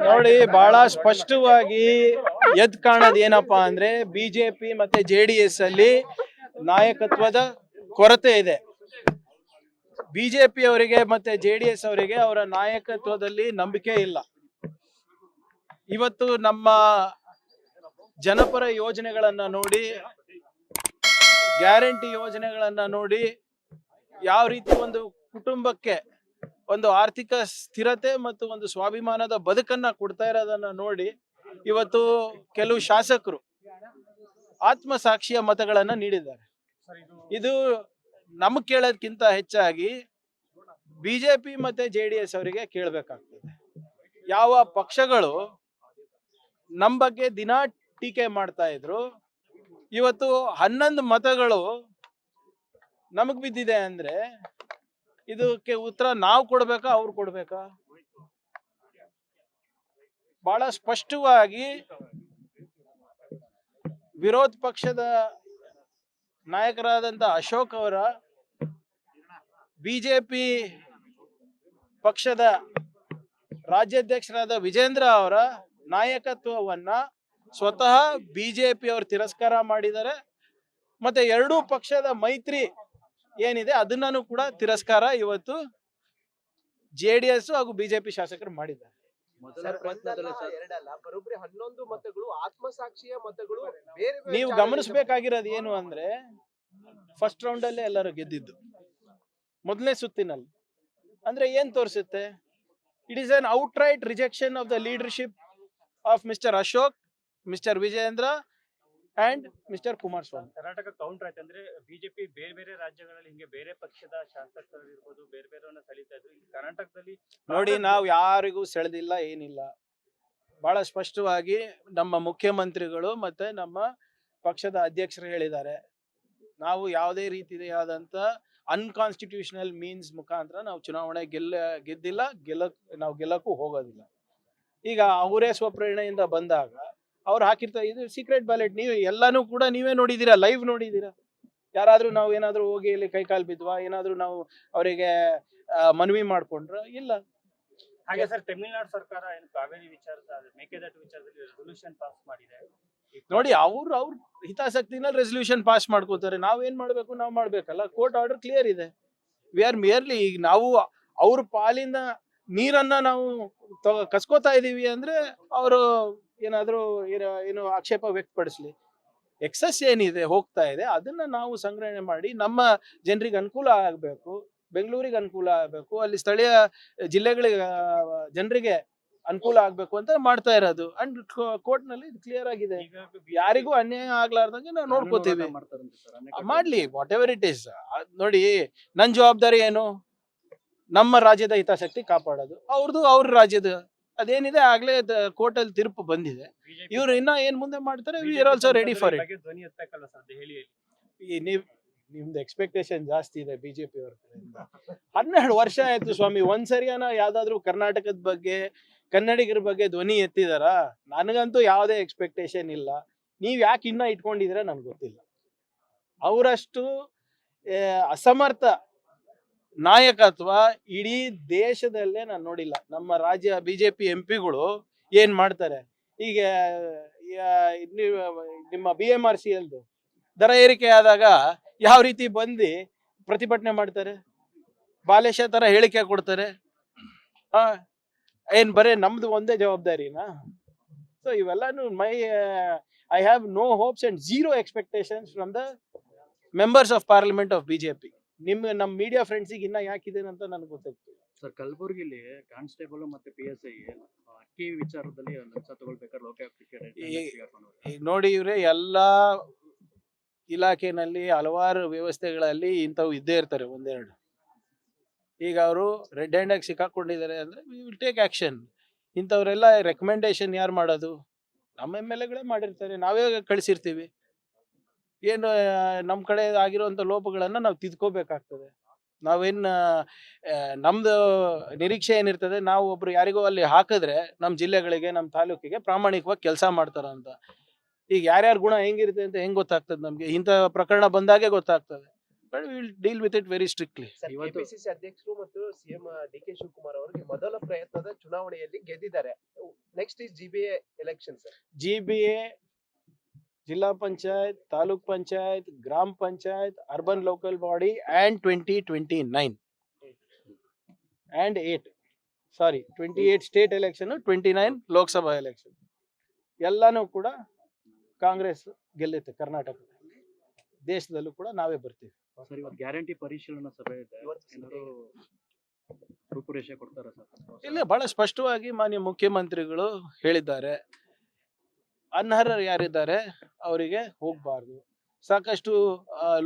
ನೋಡಿ, ಬಹಳ ಸ್ಪಷ್ಟವಾಗಿ ಎದ್ ಕಾಣೋದು ಏನಪ್ಪಾ ಅಂದ್ರೆ ಬಿಜೆಪಿ ಮತ್ತೆ JDS ಅಲ್ಲಿ ನಾಯಕತ್ವದ ಕೊರತೆ ಇದೆ. ಬಿಜೆಪಿ ಅವರಿಗೆ ಮತ್ತೆ JDS ಅವರಿಗೆ ಅವರ ನಾಯಕತ್ವದಲ್ಲಿ ನಂಬಿಕೆ ಇಲ್ಲ. ಇವತ್ತು ನಮ್ಮ ಜನಪರ ಯೋಜನೆಗಳನ್ನ ನೋಡಿ, ಗ್ಯಾರಂಟಿ ಯೋಜನೆಗಳನ್ನ ನೋಡಿ, ಯಾವ ರೀತಿ ಒಂದು ಕುಟುಂಬಕ್ಕೆ ಒಂದು ಆರ್ಥಿಕ ಸ್ಥಿರತೆ ಮತ್ತು ಒಂದು ಸ್ವಾಭಿಮಾನದ ಬದುಕನ್ನ ಕೊಡ್ತಾ ಇರೋದನ್ನ ನೋಡಿ ಇವತ್ತು ಕೆಲವು ಶಾಸಕರು ಆತ್ಮಸಾಕ್ಷಿಯ ಮತಗಳನ್ನ ನೀಡಿದ್ದಾರೆ. ಇದು ನಮಗ್ ಕೇಳೋದಕ್ಕಿಂತ ಹೆಚ್ಚಾಗಿ ಬಿಜೆಪಿ ಮತ್ತೆ JDS ಅವರಿಗೆ ಕೇಳಬೇಕಾಗ್ತದೆ. ಯಾವ ಪಕ್ಷಗಳು ನಮ್ಮ ಬಗ್ಗೆ ದಿನಾ ಟೀಕೆ ಮಾಡ್ತಾ ಇದ್ರು, ಇವತ್ತು 11 ಮತಗಳು ನಮಗ್ ಬಿದ್ದಿದೆ ಅಂದ್ರೆ ಇದಕ್ಕೆ ಉತ್ತರ ನಾವು ಕೊಡ್ಬೇಕಾ, ಅವ್ರು ಕೊಡ್ಬೇಕಾ? ಬಹಳ ಸ್ಪಷ್ಟವಾಗಿ ವಿರೋಧ ಪಕ್ಷದ ನಾಯಕರಾದಂತ ಅಶೋಕ್ ಅವರ ಬಿಜೆಪಿ ಪಕ್ಷದ ರಾಜ್ಯಾಧ್ಯಕ್ಷರಾದ ವಿಜೇಂದ್ರ ಅವರ ನಾಯಕತ್ವವನ್ನ ಸ್ವತಃ ಬಿಜೆಪಿ ಅವರು ತಿರಸ್ಕಾರ ಮಾಡಿದ್ದಾರೆ. ಮತ್ತೆ ಎರಡೂ ಪಕ್ಷದ ಮೈತ್ರಿ ಏನಿದೆ ಅದನ್ನೂ ಕೂಡ ತಿರಸ್ಕಾರ ಇವತ್ತು JDS ಹಾಗೂ ಬಿಜೆಪಿ ಶಾಸಕರು ಮಾಡಿದ್ದಾರೆ. ಬರೋಬ್ಬರಿ 11 ಮತಗಳು ಆತ್ಮಸಾಕ್ಷಿಯ ಮತಗಳು. ನೀವು ಗಮನಿಸಬೇಕಾಗಿರೋದು ಏನು ಅಂದ್ರೆ, ಫಸ್ಟ್ ರೌಂಡ್ ಅಲ್ಲೇ ಎಲ್ಲರೂ ಗೆದ್ದಿದ್ದು, ಮೊದಲನೇ ಸುತ್ತಿನಲ್ಲಿ. ಅಂದ್ರೆ ಏನ್ ತೋರಿಸುತ್ತೆ? It is an outright rejection of the leadership of Mr Ashok, Mr Vijendra and Mr Kumaraswamy. Karnataka counter ಆಯ್ತು ಅಂದ್ರೆ ಬಿಜೆಪಿ ಬೇರೆ ಬೇರೆ ರಾಜ್ಯಗಳಲ್ಲಿ ಹಿಂಗೆ ಬೇರೆ ಪಕ್ಷದ ಶಾಸಕರು ಇರ್ಬೋದು, ಬೇರೆ ಬೇರೆಯವ್ರನ್ನ ಸೆಳೀತಾ ಇದ್ರು. ಕರ್ನಾಟಕದಲ್ಲಿ ನೋಡಿ, ನಾವು ಯಾರಿಗೂ ಸೆಳೆದಿಲ್ಲ, ಏನಿಲ್ಲ. ಬಹಳ ಸ್ಪಷ್ಟವಾಗಿ ನಮ್ಮ ಮುಖ್ಯಮಂತ್ರಿಗಳು ಮತ್ತೆ ನಮ್ಮ ಪಕ್ಷದ ಅಧ್ಯಕ್ಷರು ಹೇಳಿದ್ದಾರೆ, ನಾವು ಯಾವುದೇ ರೀತಿಯಾದಂತ ಅನ್ಕಾನ್ಸ್ಟಿಟ್ಯೂಷನಲ್ ಮೀನ್ಸ್ ಮುಖಾಂತರ ನಾವು ಚುನಾವಣೆ ಗೆದ್ದಿಲ್ಲ, ನಾವು ಗೆಲ್ಲಕ್ಕೂ ಹೋಗೋದಿಲ್ಲ. ಈಗ ಅವರೇ ಸ್ವಪ್ರೇರಣೆಯಿಂದ ಬಂದಾಗ ಅವ್ರು ಹಾಕಿರ್ತಾರೆ, ಇದು ಸೀಕ್ರೆಟ್ ಬ್ಯಾಲೆಟ್. ನೀವು ಎಲ್ಲಾನು ಕೂಡ ನೀವೇ ನೋಡಿದೀರಾ, ಲೈವ್ ನೋಡಿದೀರಾ. ಯಾರಾದ್ರೂ ನಾವು ಏನಾದ್ರೂ ಹೋಗಿ ಇಲ್ಲಿ ಕೈಕಾಲು ಬಿದ್ವಾ, ಏನಾದ್ರೂ ನಾವು ಅವರಿಗೆ ಮನವಿ ಮಾಡ್ಕೊಂಡ್ರ? ಇಲ್ಲ. ಹಾಗೆ ಸರ್, ತಮಿಳುನಾಡು ಸರ್ಕಾರ ಏನು ಕಾವೇರಿ ವಿಚಾರದ ಮೇಕೆದಾಟು ವಿಚಾರದಲ್ಲಿ ರೆಸಲ್ಯೂಷನ್ ಪಾಸ್ ಮಾಡಿದೆ. ನೋಡಿ, ಅವ್ರ ಹಿತಾಸಕ್ತಿನಲ್ಲಿ ರೆಸಲ್ಯೂಷನ್ ಪಾಸ್ ಮಾಡ್ಕೋತಾರೆ. ನಾವೇನ್ ಮಾಡ್ಬೇಕು? ನಾವು ಮಾಡ್ಬೇಕಲ್ಲ. ಕೋರ್ಟ್ ಆರ್ಡರ್ ಕ್ಲಿಯರ್ ಇದೆ. ವಿ ಆರ್ ಮಿಯರ್ಲಿ, ಈಗ ನಾವು ಅವ್ರ ಪಾಲಿನ ನೀರನ್ನ ನಾವು ಕಸ್ಕೋತಾ ಇದೀವಿ ಅಂದ್ರೆ ಅವರು ಏನಾದ್ರೂ ಏನು ಆಕ್ಷೇಪ ವ್ಯಕ್ತಪಡಿಸ್ಲಿ. ಎಕ್ಸಸ್ ಏನಿದೆ ಹೋಗ್ತಾ ಇದೆ ಅದನ್ನ ನಾವು ಸಂಗ್ರಹಣೆ ಮಾಡಿ ನಮ್ಮ ಜನರಿಗೆ ಅನುಕೂಲ ಆಗ್ಬೇಕು, ಬೆಂಗಳೂರಿಗೆ ಅನುಕೂಲ ಆಗ್ಬೇಕು, ಅಲ್ಲಿ ಸ್ಥಳೀಯ ಜಿಲ್ಲೆಗಳಿಗೆ ಜನರಿಗೆ ಅನುಕೂಲ ಆಗ್ಬೇಕು ಅಂತ ಮಾಡ್ತಾ ಇರೋದು. ಅಂಡ್ ಕೋರ್ಟ್ ನಲ್ಲಿ ಕ್ಲಿಯರ್ ಆಗಿದೆ, ಯಾರಿಗೂ ಅನ್ಯಾಯ ಆಗ್ಲಾರ್ದಂಗೆ ನಾವು ನೋಡ್ಕೋತೀವಿ. ಮಾಡ್ಲಿ, ವಾಟ್ ಎವರ್ ಇಟ್ ಈಸ್. ನೋಡಿ, ನನ್ ಜವಾಬ್ದಾರಿ ಏನು? ನಮ್ಮ ರಾಜ್ಯದ ಹಿತಾಸಕ್ತಿ ಕಾಪಾಡೋದು. ಅವ್ರದ್ದು ಅವ್ರ ರಾಜ್ಯದ ಅದೇನಿದೆ ಆಗ್ಲೇ ಕೋರ್ಟ್ ಅಲ್ಲಿ ತೀರ್ಪು ಬಂದಿದೆ. ಇವ್ರು ಇನ್ನ ಏನ್ ಮುಂದೆ ಮಾಡ್ತಾರೆ, we are also ready for it. ನಿಮ್ದು ಎಕ್ಸ್ಪೆಕ್ಟೇಷನ್ ಜಾಸ್ತಿ ಇದೆ ಬಿಜೆಪಿ ಅವ್ರ ಕಡೆಯಿಂದ. 12 ವರ್ಷ ಆಯ್ತು ಸ್ವಾಮಿ, ಒಂದ್ಸರಿಯಾನ ಯಾವ್ದಾದ್ರು ಕರ್ನಾಟಕದ ಬಗ್ಗೆ, ಕನ್ನಡಿಗರ ಬಗ್ಗೆ ಧ್ವನಿ ಎತ್ತಿದಾರ? ನನಗಂತೂ ಯಾವುದೇ ಎಕ್ಸ್ಪೆಕ್ಟೇಷನ್ ಇಲ್ಲ. ನೀವ್ ಯಾಕೆ ಇನ್ನ ಇಟ್ಕೊಂಡಿದ್ರ ನನ್ಗೆ ಗೊತ್ತಿಲ್ಲ. ಅವರಷ್ಟು ಅಸಮರ್ಥ ನಾಯಕತ್ವ ಇಡೀ ದೇಶದಲ್ಲೇ ನಾನು ನೋಡಿಲ್ಲ. ನಮ್ಮ ರಾಜ್ಯ ಬಿಜೆಪಿ ಎಂಪಿಗಳು ಏನ್ ಮಾಡ್ತಾರೆ, ಈಗ ನಿಮ್ಮ BMRC ಅಲ್ದು ದರ ಏರಿಕೆ ಆದಾಗ ಯಾವ ರೀತಿ ಬಂದು ಪ್ರತಿಭಟನೆ ಮಾಡ್ತಾರೆ, ಬಾಲೇಶ ತರ ಹೇಳಿಕೆ ಕೊಡ್ತಾರೆ. ಏನ್ ಬರೇ ನಮ್ದು ಒಂದೇ ಜವಾಬ್ದಾರಿನಾ? ಸೊ ಇವೆಲ್ಲಾನು I have no hopes and zero expectations from the members of parliament of BJP. ನಮ್ಮ ಮೀಡಿಯಾ ಫ್ರೆಂಡ್ಸಿಗೆ ಇನ್ನ ಯಾಕಿದೆ ಅಂತ ನನಗೆ ಗೊತ್ತಾಗ್ತಿಲ್ಲ ಸರ್. ಕಲಬುರಗಿಲಿ ಕಾನ್ಸ್ಟೇಬಲ್ ಮತ್ತೆ PSI ಅಕ್ಕಿ ವಿಚಾರದಲ್ಲಿ ಲಂಚ ತಗೊಳ್ಬೇಕಾದ್ರೆ ಈಗ ನೋಡಿ, ಇವ್ರೆ ಎಲ್ಲಾ ಇಲಾಖೆನಲ್ಲಿ ಹಲವಾರು ವ್ಯವಸ್ಥೆಗಳಲ್ಲಿ ಇಂಥವು ಇದ್ದೇ ಇರ್ತಾರೆ ಒಂದೆರಡು. ಈಗ ಅವರು ರೆಡ್ ಹ್ಯಾಂಡ್ ಆಗಿ ಸಿಕ್ಕಾಕೊಂಡಿದ್ದಾರೆ ಅಂದ್ರೆ ವಿ ವಿಲ್ ಟೇಕ್ ಆಕ್ಷನ್. ಇಂಥವ್ರೆಲ್ಲ ರೆಕಮೆಂಡೇಶನ್ ಯಾರು ಮಾಡೋದು? ನಮ್ಮ MLAಗಳೇ ಮಾಡಿರ್ತಾರೆ, ನಾವೇ ಕಳಿಸಿರ್ತೀವಿ. ಏನು ನಮ್ಮ ಕಡೆ ಆಗಿರುವಂಥ ಲೋಪಗಳನ್ನ ನಾವು ತಿದ್ಕೋಬೇಕಾಗ್ತದೆ. ನಾವೇನ್ ನಮ್ದು ನಿರೀಕ್ಷೆ ಏನಿರ್ತದೆ, ನಾವು ಒಬ್ರು ಯಾರಿಗೋ ಅಲ್ಲಿ ಹಾಕಿದ್ರೆ ನಮ್ಮ ಜಿಲ್ಲೆಗಳಿಗೆ, ನಮ್ಮ ತಾಲೂಕಿಗೆ ಪ್ರಾಮಾಣಿಕವಾಗಿ ಕೆಲಸ ಮಾಡ್ತಾರ ಅಂತ. ಈಗ ಯಾರ್ಯಾರ ಗುಣ ಹೆಂಗಿರುತ್ತೆ ಅಂತ ಹೆಂಗ್ ಗೊತ್ತಾಗ್ತದೆ ನಮ್ಗೆ? ಇಂಥ ಪ್ರಕರಣ ಬಂದಾಗೆ ಗೊತ್ತಾಗ್ತದೆ. But will deal with it very strictly. KPCC ಅಧ್ಯಕ್ಷರು ಮತ್ತು CM DK ಶಿವಕುಮಾರ್ ಅವರಿಗೆ ಮೊದಲ ಪ್ರಯತ್ನದ ಚುನಾವಣೆಯಲ್ಲಿ ಗೆದ್ದಿದ್ದಾರೆ. Next is GBA election sir. GBA, ಜಿಲ್ಲಾ ಪಂಚಾಯತ್, ತಾಲೂಕ್ ಪಂಚಾಯತ್, ಗ್ರಾಮ panchayat, urban local body and 2029 and 28 state election, 29 Lok Sabha election ಎಲ್ಲಾನು ಕೂಡ ಕಾಂಗ್ರೆಸ್ ಗೆಲ್ಲುತ್ತೆ. ಕರ್ನಾಟಕದಲ್ಲಿ, ದೇಶದಲ್ಲೂ ಕೂಡ ನಾವೇ ಬರ್ತೀವಿ. ಸರ್, ಇವತ್ತು ಗ್ಯಾರಂಟಿ ಪರಿಶೀಲನಾ ಸಭೆ ಇದೆ, ಇವತ್ತು ಏನಾದ್ರು ರೂಪುರೇಷೆ ಕೊಡ್ತಾರ ಸರ್? ಇಲ್ಲ, ಬಹಳ ಸ್ಪಷ್ಟವಾಗಿ ಮಾನ್ಯ ಮುಖ್ಯಮಂತ್ರಿಗಳು ಹೇಳಿದ್ದಾರೆ, ಅನರ್ಹರು ಯಾರಿದ್ದಾರೆ ಅವರಿಗೆ ಹೋಗಬಾರ್ದು. ಸಾಕಷ್ಟು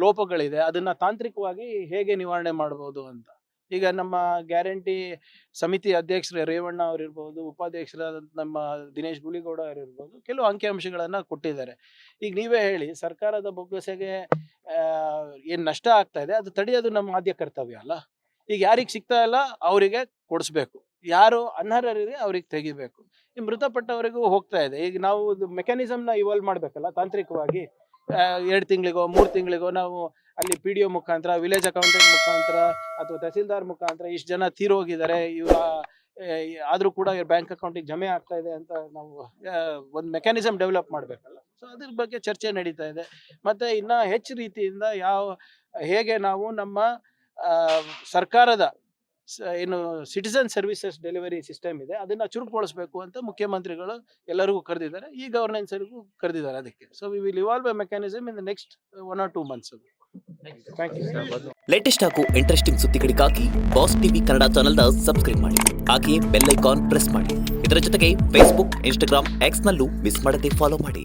ಲೋಪಗಳಿದೆ, ಅದನ್ನ ತಾಂತ್ರಿಕವಾಗಿ ಹೇಗೆ ನಿವಾರಣೆ ಮಾಡಬಹುದು ಅಂತ. ಈಗ ನಮ್ಮ ಗ್ಯಾರಂಟಿ ಸಮಿತಿ ಅಧ್ಯಕ್ಷರು ರೇವಣ್ಣ ಅವರಿರ್ಬೋದು, ಉಪಾಧ್ಯಕ್ಷರಾದ ನಮ್ಮ ದಿನೇಶ್ ಗುಳಿಗೌಡ ಅವರಿರ್ಬೋದು, ಕೆಲವು ಅಂಕಿಅಂಶಗಳನ್ನ ಕೊಟ್ಟಿದ್ದಾರೆ. ಈಗ ನೀವೇ ಹೇಳಿ, ಸರ್ಕಾರದ ಬೊಕ್ಕಸೆಗೆ ಏನ್ ನಷ್ಟ ಆಗ್ತಾ ಇದೆ ಅದು ತಡೆಯೋದು ನಮ್ಮ ಆದ್ಯ ಕರ್ತವ್ಯ ಅಲ್ಲ. ಈಗ ಯಾರಿಗೆ ಸಿಗ್ತಾ ಇಲ್ಲ ಅವರಿಗೆ ಕೊಡಿಸ್ಬೇಕು, ಯಾರು ಅನರ್ಹರಿದೆ ಅವ್ರಿಗೆ ತೆಗಿಬೇಕು. ಈ ಮೃತಪಟ್ಟವರಿಗೂ ಹೋಗ್ತಾ ಇದೆ. ಈಗ ನಾವು ಮೆಕ್ಯಾನಿಸಮ್ನ ಇವಾಲ್ವ್ ಮಾಡ್ಬೇಕಲ್ಲ ತಾಂತ್ರಿಕವಾಗಿ. 2 ತಿಂಗಳಿಗೋ 3 ತಿಂಗಳಿಗೋ ನಾವು ಅಲ್ಲಿ PDO ಮುಖಾಂತರ, ವಿಲೇಜ್ ಅಕೌಂಟೆಂಟ್ ಮುಖಾಂತರ ಅಥವಾ ತಹಸೀಲ್ದಾರ್ ಮುಖಾಂತರ ಇಷ್ಟು ಜನ ತೀರೋಗಿದ್ದಾರೆ, ಇವ್ರ ಆದ್ರೂ ಕೂಡ ಇವ್ರ ಬ್ಯಾಂಕ್ ಅಕೌಂಟಿಗೆ ಜಮೆ ಆಗ್ತಾ ಇದೆ ಅಂತ ನಾವು ಒಂದು ಮೆಕ್ಯಾನಿಸಮ್ ಡೆವಲಪ್ ಮಾಡ್ಬೇಕಲ್ಲ. ಸೊ ಅದ್ರ ಬಗ್ಗೆ ಚರ್ಚೆ ನಡೀತಾ ಇದೆ. ಮತ್ತೆ ಇನ್ನ ಹೆಚ್ಚು ರೀತಿಯಿಂದ ಹೇಗೆ ನಾವು ನಮ್ಮ ಸರ್ಕಾರದ ಏನು ಸಿಟಿಸನ್ ಸರ್ವಿಸಸ್ ಡೆಲಿವರಿ ಸಿಸ್ಟಮ್ ಇದೆ ಅದನ್ನ ಚುರುಕುಗೊಳಿಸಬೇಕು ಅಂತ ಮುಖ್ಯಮಂತ್ರಿಗಳು ಎಲ್ಲರಿಗೂ ಕರೆದಿದ್ದಾರೆ. ಈ ಗವರ್ನೆನ್ಸ್ಗೂ ಕರೆದಿದ್ದಾರೆ ಅದಕ್ಕೆ. So we will evolve a mechanism in the next 1 or 2 months. Thank you. Latest ಹಾಗೂ ಇಂಟ್ರೆಸ್ಟಿಂಗ್ ಸುದ್ದಿಗಳಿಗಾಗಿ ಬಾಸ್ ಟಿವಿ ಕನ್ನಡ ಚಾನೆಲ್ನ ಸಬ್ಸ್ಕ್ರೈಬ್ ಮಾಡಿ. ಹಾಗೆಯೇ ಬೆಲ್ ಐಕಾನ್ ಪ್ರೆಸ್ ಮಾಡಿ. ಇದರ ಜೊತೆಗೆ ಫೇಸ್ಬುಕ್, ಇನ್ಸ್ಟಾಗ್ರಾಮ್, ಎಕ್ಸ್ನಲ್ಲೂ ಮಿಸ್ ಮಾಡದೆ ಫಾಲೋ ಮಾಡಿ.